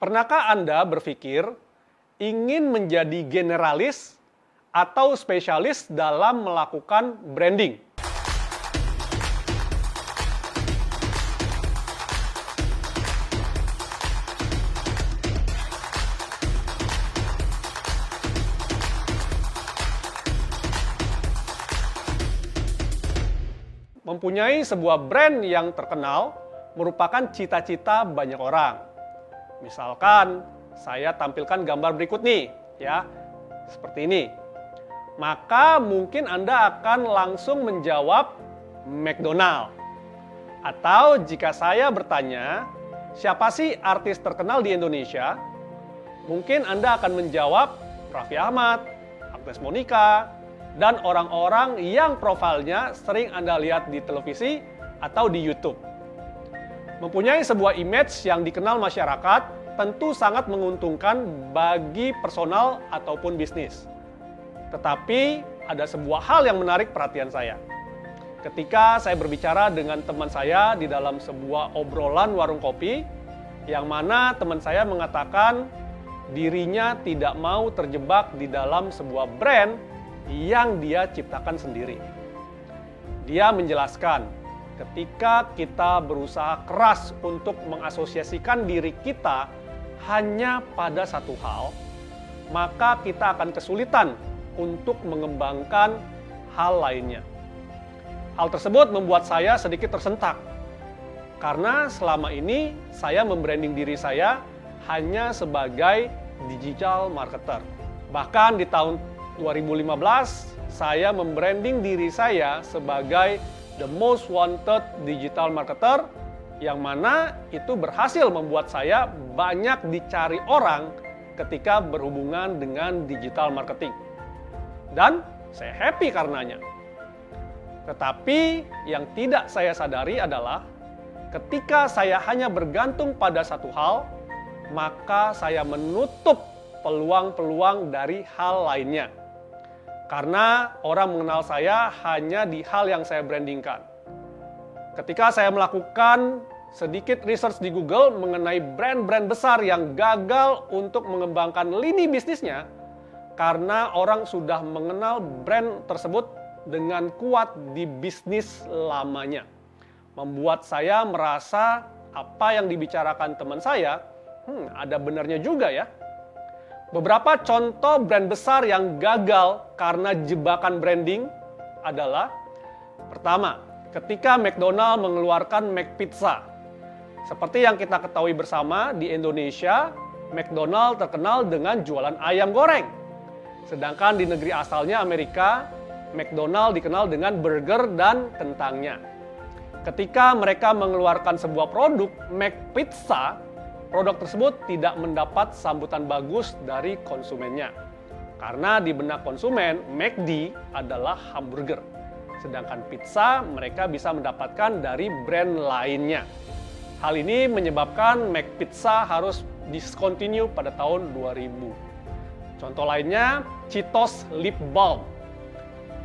Pernahkah Anda berpikir ingin menjadi generalis atau spesialis dalam melakukan branding? Mempunyai sebuah brand yang terkenal merupakan cita-cita banyak orang. Misalkan, saya tampilkan gambar berikut nih, ya, seperti ini. Maka mungkin Anda akan langsung menjawab McDonald. Atau jika saya bertanya, siapa sih artis terkenal di Indonesia? Mungkin Anda akan menjawab Raffi Ahmad, Agnes Monica, dan orang-orang yang profilnya sering Anda lihat di televisi atau di YouTube. Mempunyai sebuah image yang dikenal masyarakat tentu sangat menguntungkan bagi personal ataupun bisnis. Tetapi ada sebuah hal yang menarik perhatian saya. Ketika saya berbicara dengan teman saya di dalam sebuah obrolan warung kopi, yang mana teman saya mengatakan dirinya tidak mau terjebak di dalam sebuah brand yang dia ciptakan sendiri. Dia menjelaskan, ketika kita berusaha keras untuk mengasosiasikan diri kita hanya pada satu hal, maka kita akan kesulitan untuk mengembangkan hal lainnya. Hal tersebut membuat saya sedikit tersentak, karena selama ini saya membranding diri saya hanya sebagai digital marketer. Bahkan di tahun 2015, saya membranding diri saya sebagai the most wanted digital marketer, yang mana itu berhasil membuat saya banyak dicari orang ketika berhubungan dengan digital marketing. Dan saya happy karenanya. Tetapi yang tidak saya sadari adalah ketika saya hanya bergantung pada satu hal, maka saya menutup peluang-peluang dari hal lainnya. Karena orang mengenal saya hanya di hal yang saya brandingkan. Ketika saya melakukan sedikit research di Google mengenai brand-brand besar yang gagal untuk mengembangkan lini bisnisnya, karena orang sudah mengenal brand tersebut dengan kuat di bisnis lamanya. Membuat saya merasa apa yang dibicarakan teman saya, ada benarnya juga ya. Beberapa contoh brand besar yang gagal karena jebakan branding adalah: pertama, ketika McDonald mengeluarkan McPizza. Seperti yang kita ketahui bersama, di Indonesia, McDonald terkenal dengan jualan ayam goreng. Sedangkan di negeri asalnya Amerika, McDonald dikenal dengan burger dan kentangnya. Ketika mereka mengeluarkan sebuah produk, McPizza, produk tersebut tidak mendapat sambutan bagus dari konsumennya. Karena di benak konsumen, McD adalah hamburger. Sedangkan pizza mereka bisa mendapatkan dari brand lainnya. Hal ini menyebabkan McPizza harus discontinue pada tahun 2000. Contoh lainnya, Cheetos Lip Balm.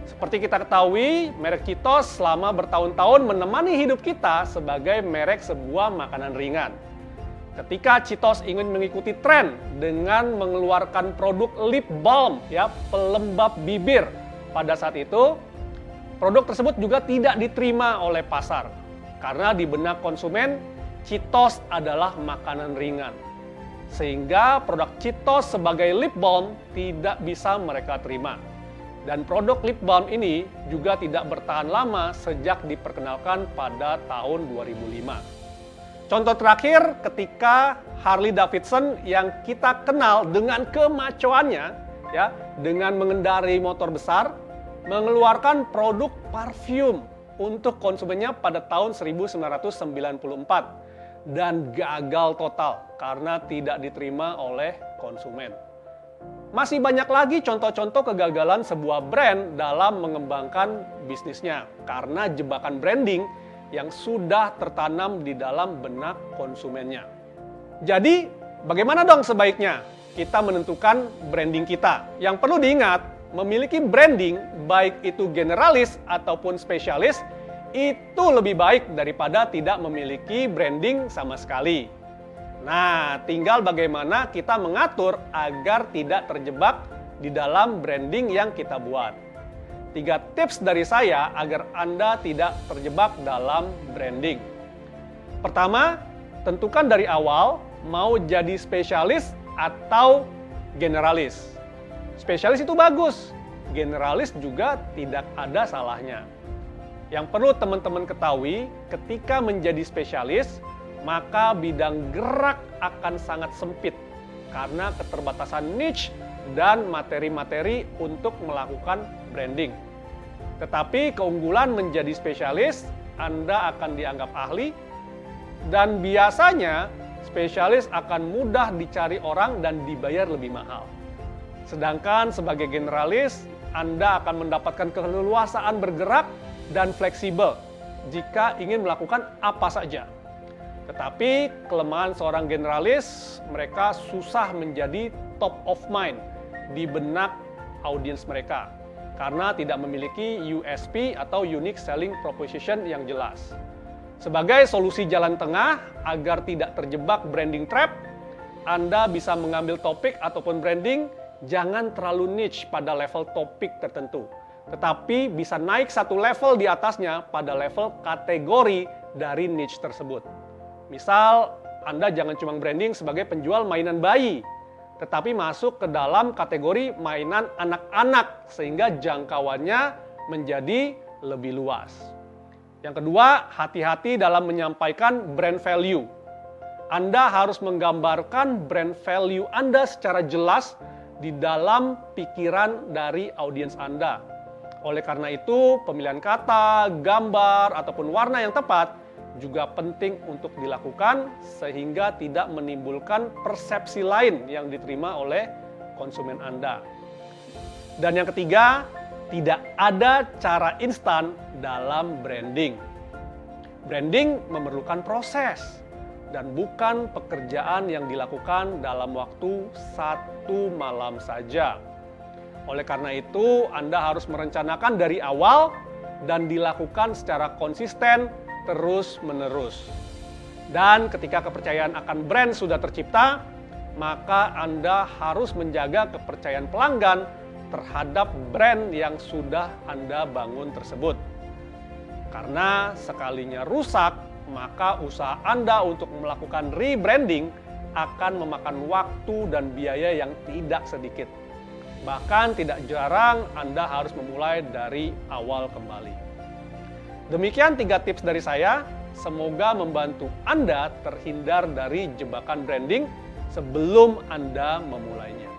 Seperti kita ketahui, merek Cheetos selama bertahun-tahun menemani hidup kita sebagai merek sebuah makanan ringan. Ketika Cheetos ingin mengikuti tren dengan mengeluarkan produk lip balm, ya, pelembab bibir, pada saat itu produk tersebut juga tidak diterima oleh pasar karena di benak konsumen Cheetos adalah makanan ringan, sehingga produk Cheetos sebagai lip balm tidak bisa mereka terima. Dan produk lip balm ini juga tidak bertahan lama sejak diperkenalkan pada tahun 2005. Contoh terakhir, ketika Harley Davidson yang kita kenal dengan kemacoannya, ya, dengan mengendarai motor besar, mengeluarkan produk parfum untuk konsumennya pada tahun 1994 dan gagal total karena tidak diterima oleh konsumen. Masih banyak lagi contoh-contoh kegagalan sebuah brand dalam mengembangkan bisnisnya karena jebakan branding yang sudah tertanam di dalam benak konsumennya. Jadi, bagaimana dong sebaiknya kita menentukan branding kita? Yang perlu diingat, memiliki branding, baik itu generalis ataupun spesialis, itu lebih baik daripada tidak memiliki branding sama sekali. Nah, tinggal bagaimana kita mengatur agar tidak terjebak di dalam branding yang kita buat. 3 tips dari saya agar Anda tidak terjebak dalam branding. Pertama, tentukan dari awal mau jadi spesialis atau generalis. Spesialis itu bagus, generalis juga tidak ada salahnya. Yang perlu teman-teman ketahui, ketika menjadi spesialis, maka bidang gerak akan sangat sempit karena keterbatasan niche dan materi-materi untuk melakukan branding. Tetapi keunggulan menjadi spesialis, Anda akan dianggap ahli, dan biasanya spesialis akan mudah dicari orang dan dibayar lebih mahal. Sedangkan sebagai generalis, Anda akan mendapatkan keleluasaan bergerak dan fleksibel jika ingin melakukan apa saja. Tetapi kelemahan seorang generalis, mereka susah menjadi top of mind di benak audiens mereka karena tidak memiliki USP atau Unique Selling Proposition yang jelas. Sebagai solusi jalan tengah agar tidak terjebak branding trap, Anda bisa mengambil topik ataupun branding jangan terlalu niche pada level topik tertentu, tetapi bisa naik satu level di atasnya pada level kategori dari niche tersebut. Misal, Anda jangan cuma branding sebagai penjual mainan bayi, tetapi masuk ke dalam kategori mainan anak-anak sehingga jangkauannya menjadi lebih luas. Yang kedua, hati-hati dalam menyampaikan brand value. Anda harus menggambarkan brand value Anda secara jelas di dalam pikiran dari audiens Anda. Oleh karena itu, pemilihan kata, gambar, ataupun warna yang tepat juga penting untuk dilakukan sehingga tidak menimbulkan persepsi lain yang diterima oleh konsumen Anda. Dan yang ketiga, tidak ada cara instan dalam branding. Branding memerlukan proses dan bukan pekerjaan yang dilakukan dalam waktu 1 malam saja. Oleh karena itu, Anda harus merencanakan dari awal dan dilakukan secara konsisten terus-menerus. Dan ketika kepercayaan akan brand sudah tercipta, maka Anda harus menjaga kepercayaan pelanggan terhadap brand yang sudah Anda bangun tersebut. Karena sekalinya rusak, maka usaha Anda untuk melakukan rebranding akan memakan waktu dan biaya yang tidak sedikit. Bahkan tidak jarang Anda harus memulai dari awal kembali. Demikian 3 tips dari saya, semoga membantu Anda terhindar dari jebakan branding sebelum Anda memulainya.